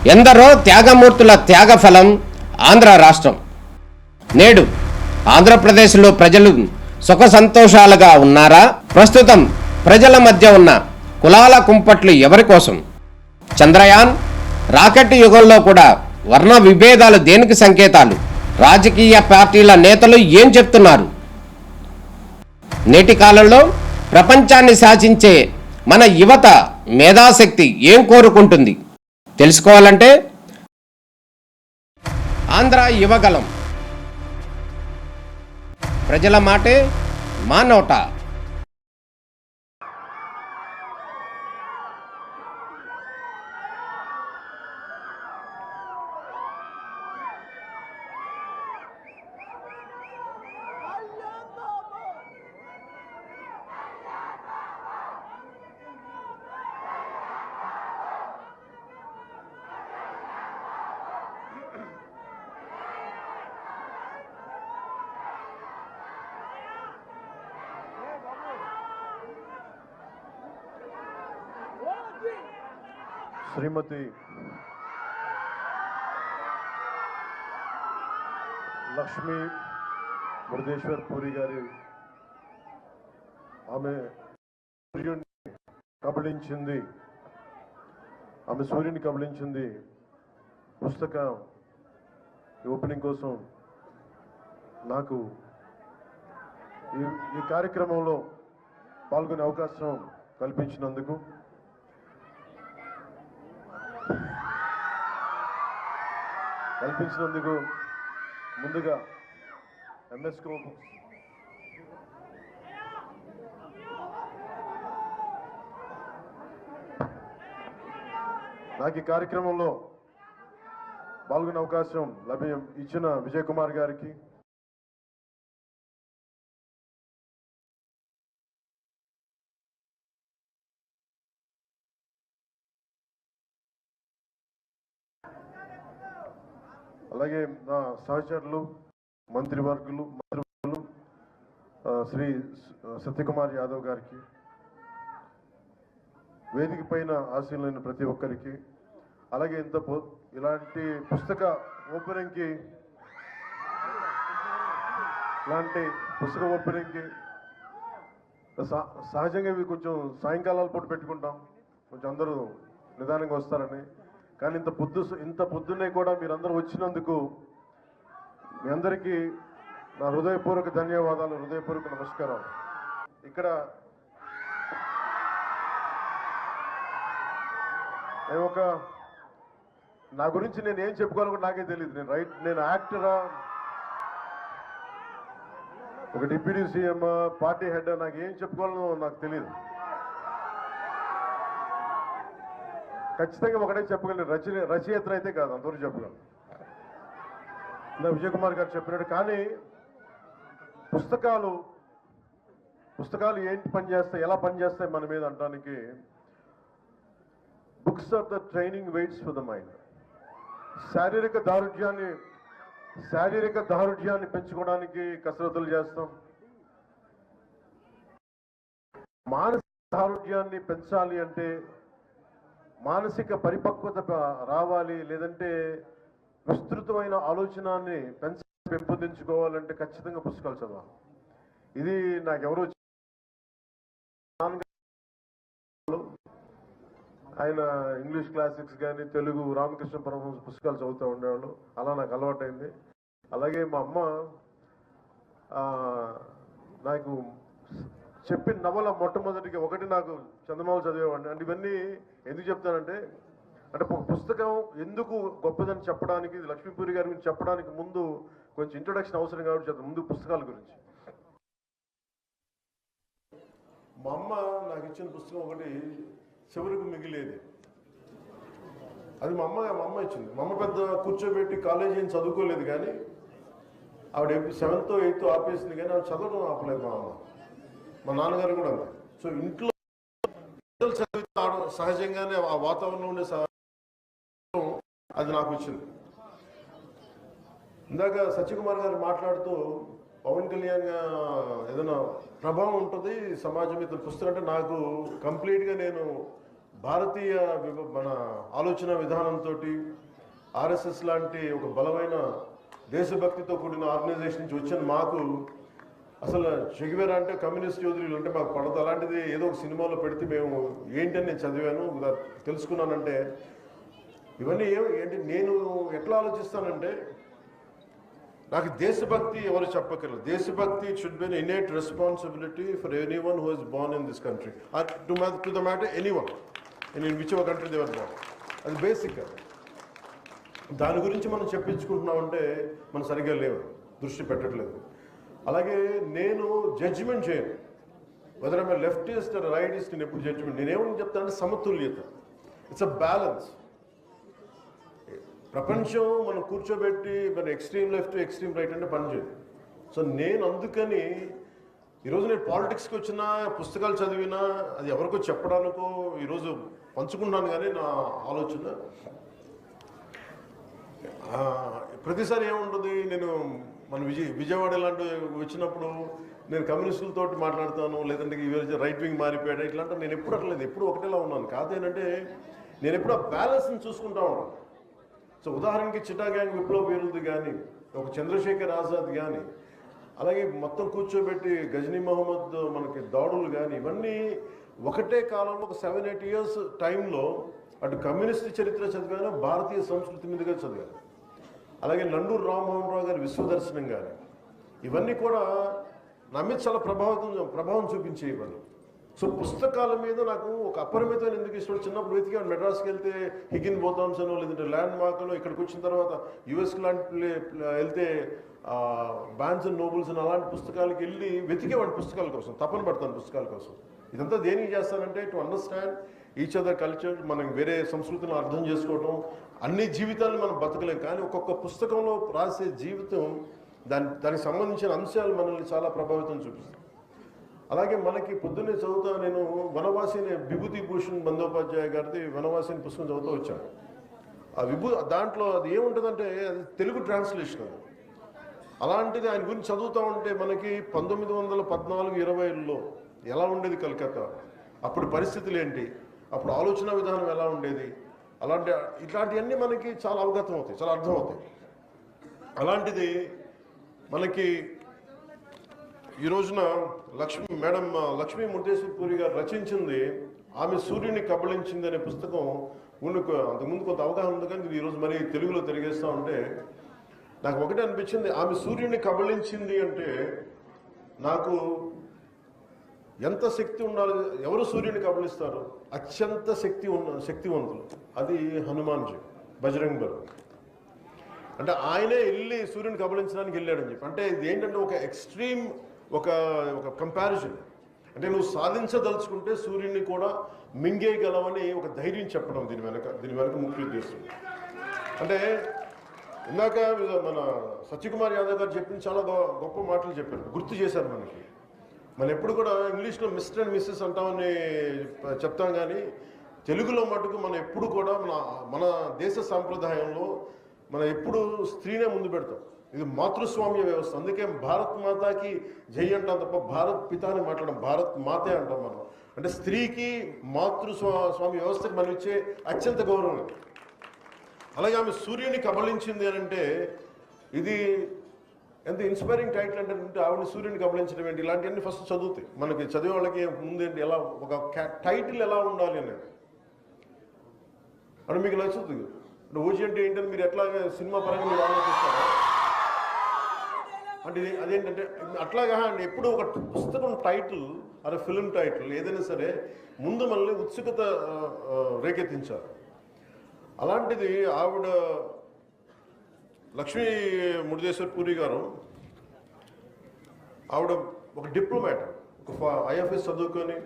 ఎందరో త్యాగమూర్తుల త్యాగఫలం ఆంధ్ర రాష్ట్రం. నేడు ఆంధ్రప్రదేశ్లో ప్రజలు సుఖ సంతోషాలుగా ఉన్నారా? ప్రస్తుతం ప్రజల మధ్య ఉన్న కులాల కుంపట్లు ఎవరి కోసం? చంద్రయాన్ రాకెట్ యుగంలో కూడా వర్ణ విభేదాలు దేనికి సంకేతాలు? రాజకీయ పార్టీల నేతలు ఏం చెప్తున్నారు? నేటి కాలంలో ప్రపంచాన్ని శాసించే మన యువత మేధాశక్తి ఏం కోరుకుంటుంది? తెలుసుకోవాలంటే ఆంధ్ర యువగలం. ప్రజల మాటే మా నోట. శ్రీమతి లక్ష్మీ మురుదేశ్వర్ పూరి గారి ఆమె సూర్యుని కబళించింది పుస్తక ఓపెనింగ్ కోసం నాకు ఈ కార్యక్రమంలో పాల్గొనే అవకాశం కల్పించినందుకు ముందుగా ఎంఎస్కో నాకు ఈ కార్యక్రమంలో పాల్గొనే అవకాశం ఇచ్చిన విజయ్ కుమార్ గారికి, అలాగే నా సహచరులు మంత్రివర్గులు శ్రీ సత్యకుమార్ యాదవ్ గారికి, వేదిక పైన ఆశీనులైన ప్రతి ఒక్కరికి, అలాగే ఇలాంటి పుస్తక ఓపెనింగ్కి సహజంగా ఇవి కొంచెం సాయంకాలాల పూట పెట్టుకుంటాం, కొంచెం అందరూ నిదానంగా వస్తారని. కానీ ఇంత పొద్దున్నే కూడా మీరందరూ వచ్చినందుకు మీ అందరికీ నా హృదయపూర్వక ధన్యవాదాలు, హృదయపూర్వక నమస్కారాలు. ఇక్కడ నా గురించి నేను ఏం చెప్పుకోవాలో నాకే తెలియదు. నేను యాక్టరా, ఒక డిప్యూటీ సీఎం, పార్టీ హెడ్, నాకు ఏం చెప్పుకోవాలో నాకు తెలియదు. ఖచ్చితంగా ఒకటే చెప్పగలను, రచయిత అయితే కాదు, అంతవరకు చెప్పగలను. విజయ్ కుమార్ గారు చెప్పినట్టు. కానీ పుస్తకాలు ఏంటి పనిచేస్తాయి, ఎలా పనిచేస్తాయి మన మీద అనడానికి, books are the training weights for the mind. శారీరక దారుఢ్యాన్ని పెంచుకోవడానికి కసరత్తులు చేస్తాం. మానసిక దారుఢ్యాన్ని పెంచాలి అంటే, మానసిక పరిపక్వత రావాలి, లేదంటే విస్తృతమైన ఆలోచనాన్ని పెంపొందించుకోవాలంటే ఖచ్చితంగా పుస్తకాలు చదవాలి. ఇది నాకెవరో ఆయన ఇంగ్లీష్ క్లాసిక్స్ కానీ తెలుగు రామకృష్ణ పరమహంస పుస్తకాలు చదువుతూ ఉండేవాళ్ళు. అలా నాకు అలవాటైంది. అలాగే మా అమ్మ నాకు చెప్పిన నవల మొట్టమొదటిగా ఒకటి నాకు చందమామ చదివేవాడిని. అంటే ఇవన్నీ ఎందుకు చెప్తానంటే, ఒక పుస్తకం ఎందుకు గొప్పదని చెప్పడానికి, లక్ష్మీపూరి గారి గురించి చెప్పడానికి ముందు కొంచెం ఇంట్రొడక్షన్ అవసరం కాబట్టి చెప్తాను. ముందు పుస్తకాల గురించి. మా అమ్మ నాకు ఇచ్చిన పుస్తకం ఒకటి చివరికి మిగిలేది. అది మా అమ్మ ఇచ్చింది. మా అమ్మ పెద్ద కూర్చోబెట్టి కాలేజీ ఏం చదువుకోలేదు, కానీ ఆవిడ 7th 8th ఆపేసింది, కానీ ఆవిడ చదవడం ఆపలేదు మా అమ్మ. మా నాన్నగారు కూడా అంతే. సో ఇంట్లో చదివితే సహజంగానే ఆ వాతావరణంలో ఉండే అది నాకు వచ్చింది. ఇందాక సత్యకుమార్ గారు మాట్లాడుతూ పవన్ కళ్యాణ్ ఏదైనా ప్రభావం ఉంటుంది సమాజం మీద పుస్తకం అంటే, నాకు కంప్లీట్గా నేను భారతీయ మన ఆలోచన విధానంతో ఆర్ఎస్ఎస్ లాంటి ఒక బలమైన దేశభక్తితో కూడిన ఆర్గనైజేషన్ నుంచి వచ్చిన మాకు అసలు చెగివేరా అంటే కమ్యూనిస్ట్ యోధులు అంటే మాకు పడదు. అలాంటిది ఏదో ఒక సినిమాలో పెడితే మేము ఏంటని నేను చదివాను తెలుసుకున్నానంటే ఇవన్నీ ఏంటి నేను ఎట్లా ఆలోచిస్తానంటే నాకు దేశభక్తి ఎవరు చెప్పగలరు. దేశభక్తి it should be an innate responsibility for anyone who is born in this country to the matter anyone in which ever country they were born. అది బేసిక్. దాని గురించి మనం చెప్పించుకుంటున్నామంటే మనం సరిగ్గా లేవు, దృష్టి పెట్టట్లేదు. అలాగే నేను జడ్జిమెంట్ చేయను whether I leftist or rightist. నేను ఎప్పుడు జడ్జిమెంట్ నేనేమని చెప్తానంటే సమతుల్యత. It's a balance. ప్రపంచం మనం కూర్చోబెట్టి మన ఎక్స్ట్రీమ్ లెఫ్ట్ ఎక్స్ట్రీమ్ రైట్ అంటే పనిచేయదు. సో నేను అందుకని ఈరోజు నేను పాలిటిక్స్కి వచ్చినా పుస్తకాలు చదివినా అది ఎవరికో చెప్పడానికో ఈరోజు పంచుకున్నాను. కానీ నా ఆలోచన ప్రతిసారి ఏముంటుంది, నేను మన విజయవాడ ఇలాంటి వచ్చినప్పుడు నేను కమ్యూనిస్టులతో మాట్లాడతాను, లేదంటే రైట్ వింగ్ మారిపోయాడు ఇట్లాంటి నేను ఎప్పుడు అట్లేదు, ఎప్పుడు ఒకటేలా ఉన్నాను. కాదేంటంటే నేను ఎప్పుడు ఆ బ్యాలెన్స్ని చూసుకుంటా ఉన్నాను. సో ఉదాహరణకి చిటా గ్యాంగ్ విప్లవ వీరులది కానీ, ఒక చంద్రశేఖర్ ఆజాద్ కానీ, అలాగే మొత్తం కూర్చోబెట్టి గజనీ మహమ్మద్ మనకి దాడులు కానీ, ఇవన్నీ ఒకటే కాలంలో ఒక 7-8 years టైంలో అటు కమ్యూనిస్ట్ చరిత్ర చదివాను, భారతీయ సంస్కృతి మీదుగా చదివాను. అలాగే నండూరు రామ్మోహన్ రావు గారి విశ్వదర్శనం కానీ, ఇవన్నీ కూడా నా మీద చాలా ప్రభావం చూపించే ఇవన్నీ. సో పుస్తకాల మీద నాకు ఒక అపరిమితమైన ఎందుకు ఇష్టం. చిన్నప్పుడు వెతికాను, మెడ్రాస్కి వెళ్తే హిగిన్ బోథామ్స్ అనో లేదంటే ల్యాండ్ మార్క్లో, ఇక్కడికి వచ్చిన తర్వాత యుఎస్కి లాంటి వెళ్తే బాన్స్ అండ్ నోబుల్స్ అని అలాంటి పుస్తకాలకి వెళ్ళి వెతికేవాడి పుస్తకాల కోసం, తపన పడతాను పుస్తకాల కోసం. ఇదంతా దేనికి చేస్తానంటే to understand each other culture, మనం వేరే సంస్కృతిని అర్థం చేసుకోవడం. అన్ని జీవితాలను మనం బతకలేం, కానీ ఒక్కొక్క పుస్తకంలో రాసే జీవితం దానికి సంబంధించిన అంశాలు మనల్ని చాలా ప్రభావితం చూపిస్తాయి. అలాగే మనకి పొద్దున్నే చదువుతా నేను వనవాసిని విభూతి భూషణ్ బందోపాధ్యాయ గారిది వనవాసిని పుస్తకం చదువుతూ వచ్చాను. ఆ దాంట్లో అది ఏముంటుందంటే అది తెలుగు ట్రాన్స్లేషన్. అది అలాంటిది ఆయన గురించి చదువుతూ ఉంటే మనకి 1914-20లో ఎలా ఉండేది కలకత్తా, అప్పుడు పరిస్థితులు ఏంటి, అప్పుడు ఆలోచన విధానం ఎలా ఉండేది, ఇట్లాంటివన్నీ మనకి చాలా అవగతం అవుతాయి, చాలా అర్థమవుతాయి. అలాంటిది మనకి ఈ రోజున మేడం లక్ష్మీ ముర్దేశ్వర్ పూరి గారు రచించింది ఆమె సూర్యుని కబళించింది అనే పుస్తకం. అంతకుముందు కొంత అవగాహన ఉంది, కానీ ఈరోజు మరి తెలుగులో తిరిగేస్తూ ఉంటే నాకు ఒకటే అనిపించింది, ఆమె సూర్యుని కబళించింది అంటే నాకు ఎంత శక్తి ఉండాలి. ఎవరు సూర్యుని కబళిస్తారు? అత్యంత శక్తివంతులు. అది హనుమాన్జీ, బజరంగ్ బలి. అంటే ఆయనే వెళ్ళి సూర్యుని కబళించడానికి వెళ్ళాడని చెప్పి. అంటే ఇది ఏంటంటే ఒక ఎక్స్ట్రీమ్ ఒక కంపారిజన్. అంటే నువ్వు సాధించదలుచుకుంటే సూర్యుడిని కూడా మింగేయగలవని ఒక ధైర్యం చెప్పడం దీని వెనక ముఖ్య ఉద్దేశం. అంటే ఇందాక మన సత్యకుమార్ యాదవ్ గారు చెప్పిన చాలా గొప్ప మాటలు చెప్పారు, గుర్తు చేశారు మనకి. మనం ఎప్పుడు కూడా ఇంగ్లీష్లో మిస్టర్ అండ్ మిస్సెస్ అంటామని చెప్తాం, కానీ తెలుగులో మటుకు మనం ఎప్పుడు కూడా మన దేశ సాంప్రదాయంలో మనం ఎప్పుడు స్త్రీనే ముందు పెడతాం. ఇది మాతృస్వామ్య వ్యవస్థ. అందుకే భారత్ మాతాకి జై అంటాం తప్ప భారత్ పితాని మాట్లాడడం, భారత్ మాతే అంటాం మనం. అంటే స్త్రీకి మాతృస్వామ్య వ్యవస్థకి మనం ఇచ్చే అత్యంత గౌరవం. అలాగే ఆమె సూర్యుని కబళించింది అని అంటే ఇది ఎంత ఇన్స్పైరింగ్ టైటిల్ అంటే ఆవిడ సూర్యుని కబళించడం ఏంటి, ఇలాంటివన్నీ ఫస్ట్ చదువుతాయి మనకి. చదివే వాళ్ళకి ముందేంటి, ఎలా ఒక టైటిల్ ఎలా ఉండాలి అనేది అంటే మీకు నచ్చుతుంది. అంటే ఓజీ అంటే ఏంటని మీరు ఎట్లా సినిమా పరంగా మీరు ఆలోచిస్తారా అంటే అదేంటంటే అట్లాగా అండి. ఎప్పుడు ఒక పుస్తకం టైటిల్ అదే ఫిల్మ్ టైటిల్ ఏదైనా సరే ముందు మళ్ళీ ఉత్సుకత రేకెత్తించారు. అలాంటిది ఆవిడ లక్ష్మీ ముర్దేశ్వర్ పూరి గారు, ఆవిడ ఒక డిప్లొమాట్, ఒక ఐఎఫ్ఎస్ చదువుకొని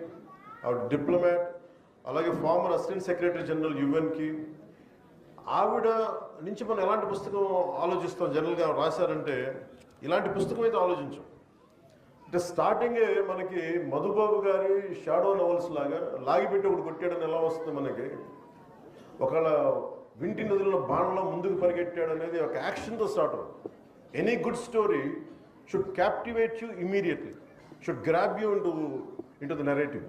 ఆవిడ డిప్లొమాట్, అలాగే ఫార్మర్ అసిస్టెంట్ సెక్రటరీ జనరల్ యుఎన్కి. ఆవిడ నుంచి మనం ఎలాంటి పుస్తకం ఆలోచిస్తాం జనరల్గా రాశారంటే ఇలాంటి పుస్తకం అయితే ఆలోచించాం. అంటే స్టార్టింగే మనకి మధుబాబు గారి షాడో నవల్స్ లాగా లాగిపెట్టి ఒకటి కొట్టాడని ఎలా వస్తుంది మనకి, ఒకవేళ వింటి నదుల్లో బాణంలో ముందుకు పరిగెట్టాడు అనేది ఒక యాక్షన్తో స్టార్ట్ అవుతుంది. Any good story should captivate you immediately, should grab you into the narrative.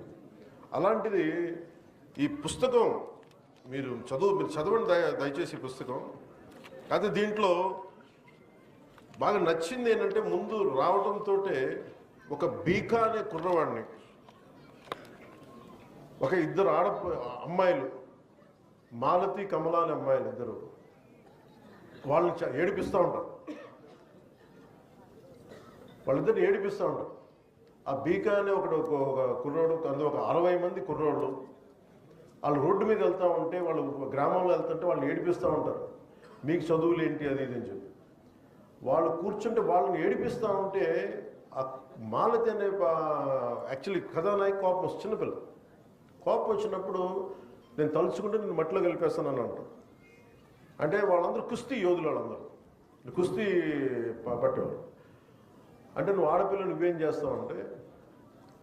అలాంటిది ఈ పుస్తకం మీరు చదవండి దయచేసి ఈ పుస్తకం. అయితే దీంట్లో బాగా నచ్చింది ఏంటంటే ముందు రావడంతో ఒక బీకా అనే కుర్రవాడిని, ఒక ఇద్దరు అమ్మాయిలు, మాలతి కమల అనే అమ్మాయిలు ఇద్దరు, వాళ్ళని ఏడిపిస్తూ ఉంటారు. వాళ్ళిద్దరిని ఏడిపిస్తూ ఉంటారు. ఆ బీకా అనే ఒక కుర్రోడు, అందులో ఒక 60 మంది కుర్రోళ్ళు, వాళ్ళు రోడ్డు మీద వెళ్తూ ఉంటే, వాళ్ళు గ్రామంలో వెళ్తుంటే వాళ్ళని ఏడిపిస్తూ ఉంటారు. మీకు చదువులు ఏంటి అది ఇది అని చెప్పి వాళ్ళు కూర్చుంటే వాళ్ళని ఏడిపిస్తూ ఉంటే ఆ మాలతి అనే యాక్చువల్లీ కథానాయకు కోపం వస్తుంది. చిన్నపిల్ల కోపం వచ్చినప్పుడు నేను తలుచుకుంటే నేను మట్టిలో కలిపేస్తానని అంటాను. అంటే వాళ్ళందరూ కుస్తీ యోధులు, వాళ్ళందరూ కుస్తీ పట్టేవాళ్ళు. అంటే నువ్వు ఆడపిల్ల నువ్వేం చేస్తావంటే,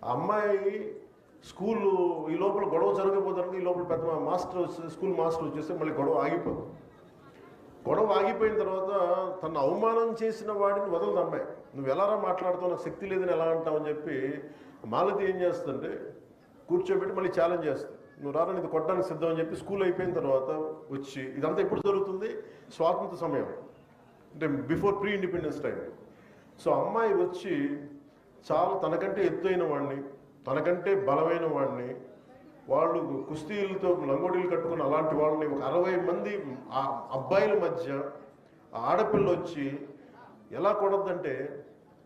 ఆ అమ్మాయి స్కూలు ఈ లోపల గొడవ జరగబోతుంది, ఈ లోపల పెద్ద మాస్టర్ స్కూల్ మాస్టర్ వచ్చేస్తే మళ్ళీ గొడవ ఆగిపోదు. గొడవ ఆగిపోయిన తర్వాత తను అవమానం చేసిన వాడిని వదలదు అమ్మాయి. నువ్వు ఎలారా మాట్లాడుతావు, నాకు శక్తి లేదని ఎలా అంటావు అని చెప్పి మాలతి ఏం చేస్తుందంటే కూర్చోబెట్టి మళ్ళీ ఛాలెంజ్ చేస్తుంది. నువ్వు రారా, ఇది కొట్టడానికి సిద్ధం అని చెప్పి స్కూల్ అయిపోయిన తర్వాత వచ్చి, ఇదంతా ఎప్పుడు జరుగుతుంది, స్వాతంత్ర సమయం అంటే before pre independence time. So అమ్మాయి వచ్చి చాలా తనకంటే ఎత్తైన వాడిని, తనకంటే బలమైన వాడిని, వాళ్ళు కుస్తీలతో లంగోడీలు కట్టుకుని అలాంటి వాళ్ళని ఒక 60 మంది అబ్బాయిల మధ్య ఆడపిల్ల వచ్చి ఎలా కొడద్దంటే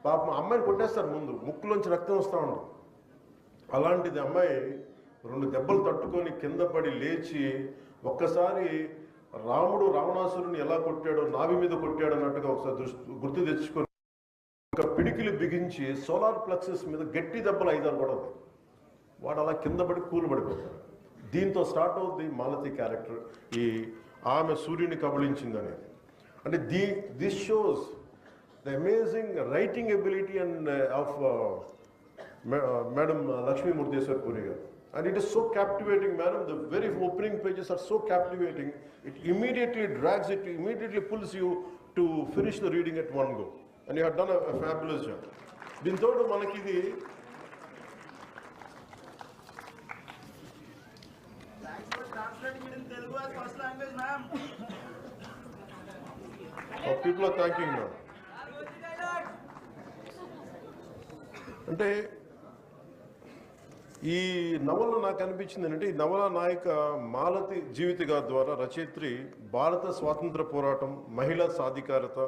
పాపం అమ్మాయిని కొట్టేస్తారు. ముందు ముక్కులోంచి రక్తం వస్తూ ఉంటుంది. అలాంటిది అమ్మాయి 2 దెబ్బలు తట్టుకొని కింద పడి లేచి ఒక్కసారి రాముడు రావణాసురుని ఎలా కొట్టాడో, నాభి మీద కొట్టాడు అన్నట్టుగా ఒకసారి గుర్తు తెచ్చుకొని ఒక పిడికిలు బిగించి సోలార్ ప్లెక్సెస్ మీద గట్టి దెబ్బలు 5-6 కూడా వాడు అలా కింద పడి కూలు పడిపోతాడు. దీంతో స్టార్ట్ అవుతుంది మాలతి క్యారెక్టర్, ఈ ఆమె సూర్యుని కబళించిందని. అంటే this shows the amazing writing ability and of madam Lakshmi Murdeshwar Puri గారు. And it is so captivating, madam. The very opening pages are so captivating. It immediately drags it, immediately pulls you to finish the reading at one go. And you have done a fabulous job. Dinto manaki idi. Thanks for translating it in Telugu as first language, ma'am. So people are thanking now. అంటే ఈ నవల నాకు అనిపించింది ఏంటంటే, ఈ నవల నాయిక మాలతి జీవిత ద్వారా రచయిత్రి భారత స్వాతంత్ర పోరాటం, మహిళా సాధికారత,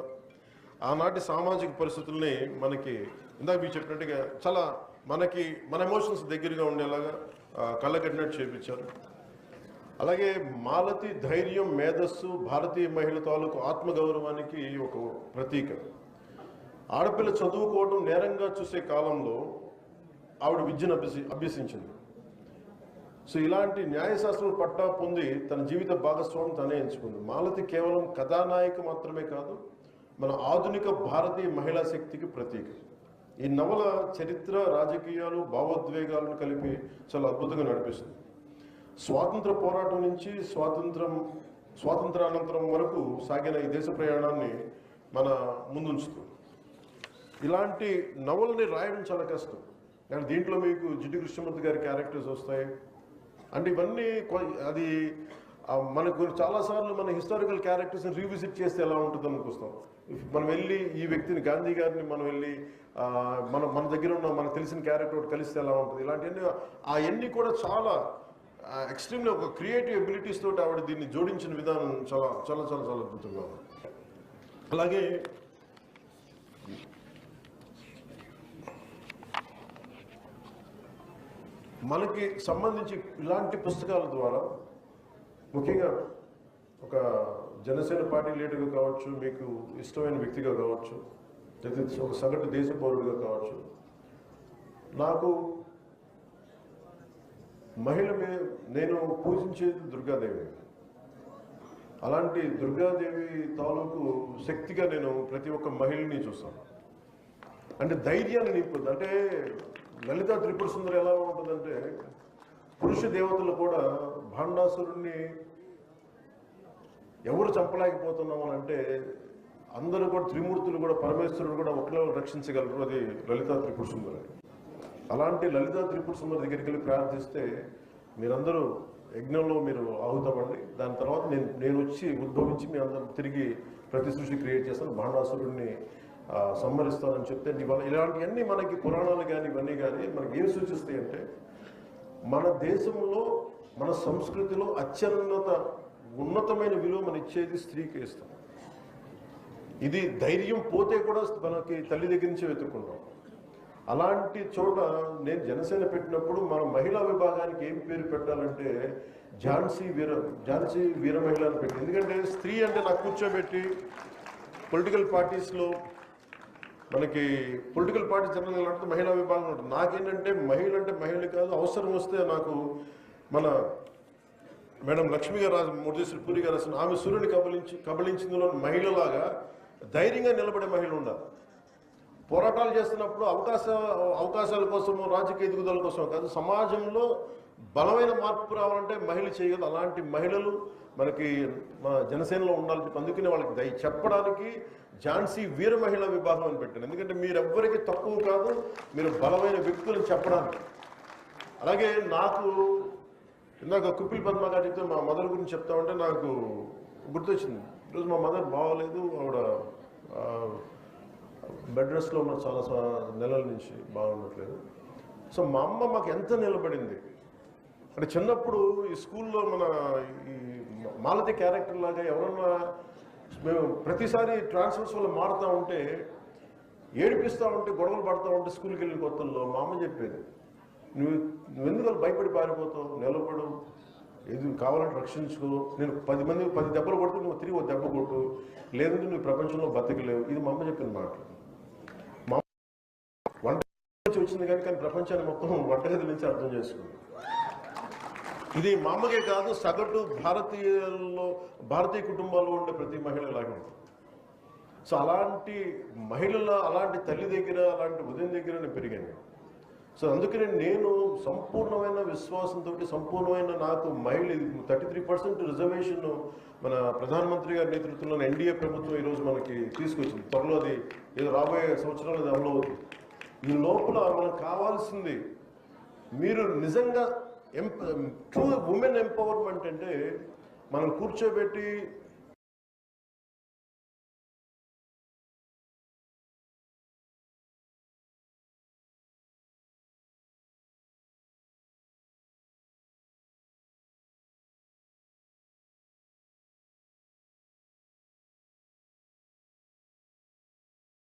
ఆనాటి సామాజిక పరిస్థితుల్ని మనకి ఇందాక మీరు చెప్పినట్టుగా చాలా మన ఎమోషన్స్ దగ్గరగా ఉండేలాగా కళ్ళగట్టినట్టు చేపించారు. అలాగే మాలతి ధైర్యం, మేధస్సు, భారతీయ మహిళ తాలూకు ఆత్మగౌరవానికి ఒక ప్రతీక. ఆడపిల్ల చదువుకోవడం నేరంగా చూసే కాలంలో ఆవిడ విద్యను అభ్యసించింది. సో ఇలాంటి న్యాయశాస్త్రం పట్టా పొంది తన జీవిత భాగస్వామి తనే ఎంచుకుంది. మాలతి కేవలం కథానాయిక మాత్రమే కాదు, మన ఆధునిక భారతీయ మహిళా శక్తికి ప్రతీక. ఈ నవల చరిత్ర, రాజకీయాలు, భావోద్వేగాలను కలిపి చాలా అద్భుతంగా నడిపిస్తుంది. స్వాతంత్ర పోరాటం నుంచి స్వాతంత్రానంతరం వరకు సాగిన ఈ దేశ ప్రయాణాన్ని మన ముందుంచుతుంది. ఇలాంటి నవలని రాయడం చాలా కష్టం. కానీ దీంట్లో మీకు జిడ్డు కృష్ణమూర్తి గారి క్యారెక్టర్స్ వస్తాయి. అంటే ఇవన్నీ అది మనకు చాలాసార్లు మన హిస్టారికల్ క్యారెక్టర్స్ని రీవిజిట్ చేస్తే ఎలా ఉంటుంది అనిపిస్తాం. మనం వెళ్ళి ఈ వ్యక్తిని, గాంధీ గారిని మనం వెళ్ళి మన దగ్గర ఉన్న మనకు తెలిసిన క్యారెక్టర్ ఒకటి కలిస్తే ఎలా ఉంటుంది, ఇలాంటివన్నీ అవన్నీ కూడా చాలా ఎక్స్ట్రీమ్లీ ఒక క్రియేటివ్ ఎబిలిటీస్ తోటి ఆవిడ దీన్ని జోడించిన విధానం చాలా చాలా చాలా చాలా అద్భుతంగా ఉంది. అలాగే మనకి సంబంధించి ఇలాంటి పుస్తకాల ద్వారా ముఖ్యంగా ఒక జనసేన పార్టీ లీడర్గా కావచ్చు, మీకు ఇష్టమైన వ్యక్తిగా కావచ్చు, లేదా ఒక సగటు దేశ పౌరుడిగా కావచ్చు, నాకు నేను పూజించేది దుర్గాదేవి. అలాంటి దుర్గాదేవి తాలూకు శక్తిగా నేను ప్రతి ఒక్క మహిళని చూస్తాను. అంటే ధైర్యాన్ని నింపుద్ది. అంటే లలితా త్రిపుర సుందరి ఎలా ఉంటుందంటే, పురుష దేవతలు కూడా భాండాసురుణ్ణి ఎవరు చంపలేకపోతున్నాం అని అంటే అందరూ కూడా, త్రిమూర్తులు కూడా, పరమేశ్వరుడు కూడా ఒకరిలో రక్షించగలరు. అది లలితా త్రిపుర సుందరి. అలాంటి లలితా త్రిపుర సుందరి దగ్గరికి వెళ్ళి ప్రార్థిస్తే మీరందరూ యజ్ఞంలో మీరు ఆహుతమండి. దాని తర్వాత నేను వచ్చి ఉద్భవించి మీ అందరం తిరిగి ప్రతి సృష్టి క్రియేట్ చేస్తాను, బాణాసురుడిని సంహరిస్తానని చెప్తే ఇలాంటివన్నీ మనకి పురాణాలు కానీ ఇవన్నీ కానీ మనకి ఏం సూచిస్తాయి అంటే మన దేశంలో మన సంస్కృతిలో ఉన్నతమైన విలువ మనం ఇచ్చేది స్త్రీకి ఇస్తాం. ఇది ధైర్యం పోతే కూడా మనకి తల్లి దగ్గర నుంచి వెతుక్కుంటాం. అలాంటి చోట నేను జనసేన పెట్టినప్పుడు మన మహిళా విభాగానికి ఏం పేరు పెట్టాలంటే ఝాన్సీ వీర మహిళ అని పెట్టి. ఎందుకంటే స్త్రీ అంటే నాకు కూర్చోబెట్టి పొలిటికల్ పార్టీస్లో మనకి పొలిటికల్ పార్టీస్ జనరల్ అంటే మహిళా విభాగం ఉంటుంది. నాకేంటంటే మహిళ అంటే మహిళ కాదు, అవసరం వస్తే నాకు మన మేడం లక్ష్మి గారు మురళీశ్వరి పూరి గారు రాసిన ఆమె సూర్యుని కబలించిందిలో మహిళలాగా ధైర్యంగా నిలబడే మహిళ ఉండాలి. పోరాటాలు చేస్తున్నప్పుడు అవకాశాల కోసము రాజకీయ ఎదుగుదల కోసం కాదు, సమాజంలో బలమైన మార్పు రావాలంటే మహిళ చేయగలదు. అలాంటి మహిళలు మనకి మన జనసేనలో ఉండాలని చెప్పి అందుకనే వాళ్ళకి చెప్పడానికి ఝాన్సీ వీర మహిళా విభాగం అని పెట్టాను. ఎందుకంటే మీరెవ్వరికి తక్కువ కాదు, మీరు బలమైన వ్యక్తులను చెప్పడానికి. అలాగే నాకు ఇందాక కుప్పిల్ పద్మ గారు చెప్తే మా మదర్ గురించి చెప్తా ఉంటే నాకు గుర్తొచ్చింది. ఈరోజు మా మదర్ బాగోలేదు, ఆవిడ బెడ్ రెస్ట్లో ఉన్న చాలా నెలల నుంచి బాగుండట్లేదు. సో మా అమ్మ మాకు ఎంత నిలబడింది అంటే చిన్నప్పుడు ఈ స్కూల్లో మన ఈ మాలతి క్యారెక్టర్ లాగా ఎవరన్నా మేము ప్రతిసారి ట్రాన్స్ఫర్స్ వల్ల మారుతూ ఉంటే ఏడిపిస్తూ ఉంటే గొడవలు పడుతూ ఉంటే స్కూల్కి వెళ్ళిన కొత్తల్లో మా అమ్మ చెప్పేది, నువ్వు ఎందుకు భయపడి పారిపోతావు, నిలబడు, ఏది కావాలంటే రక్షించుకో, నేను 10 దెబ్బలు కొడితే నువ్వు తిరిగి ఒక దెబ్బ కొట్టు, లేదంటే నువ్వు ప్రపంచంలో బతకలేవు. ఇది మా అమ్మ చెప్పిన మాటలు. మా వంట నుంచి వచ్చింది కానీ ప్రపంచాన్ని మొత్తం వంటగది నుంచి అర్థం చేసుకుంది. ఇది మా అమ్మకే కాదు, సగటు భారతీయ కుటుంబాల్లో ఉండే ప్రతి మహిళ ఇలాగే ఉంటుంది. సో అలాంటి అలాంటి తల్లి దగ్గర, అలాంటి ఉదయం దగ్గర నేను పెరిగాను. సో అందుకనే నేను సంపూర్ణమైన విశ్వాసంతో, సంపూర్ణమైన నాకు మహిళ 33% రిజర్వేషన్ మన ప్రధానమంత్రి గారి నేతృత్వంలో ఎన్డీఏ ప్రభుత్వం ఈరోజు మనకి తీసుకొచ్చింది. త్వరలో అది ఏదో రాబోయే సంవత్సరాలు అమలు అవుతుంది. ఈ లోపల మనకు కావాల్సింది మీరు నిజంగా ట్రూ ఉమెన్ ఎంపవర్మెంట్ అంటే మనం కూర్చోబెట్టి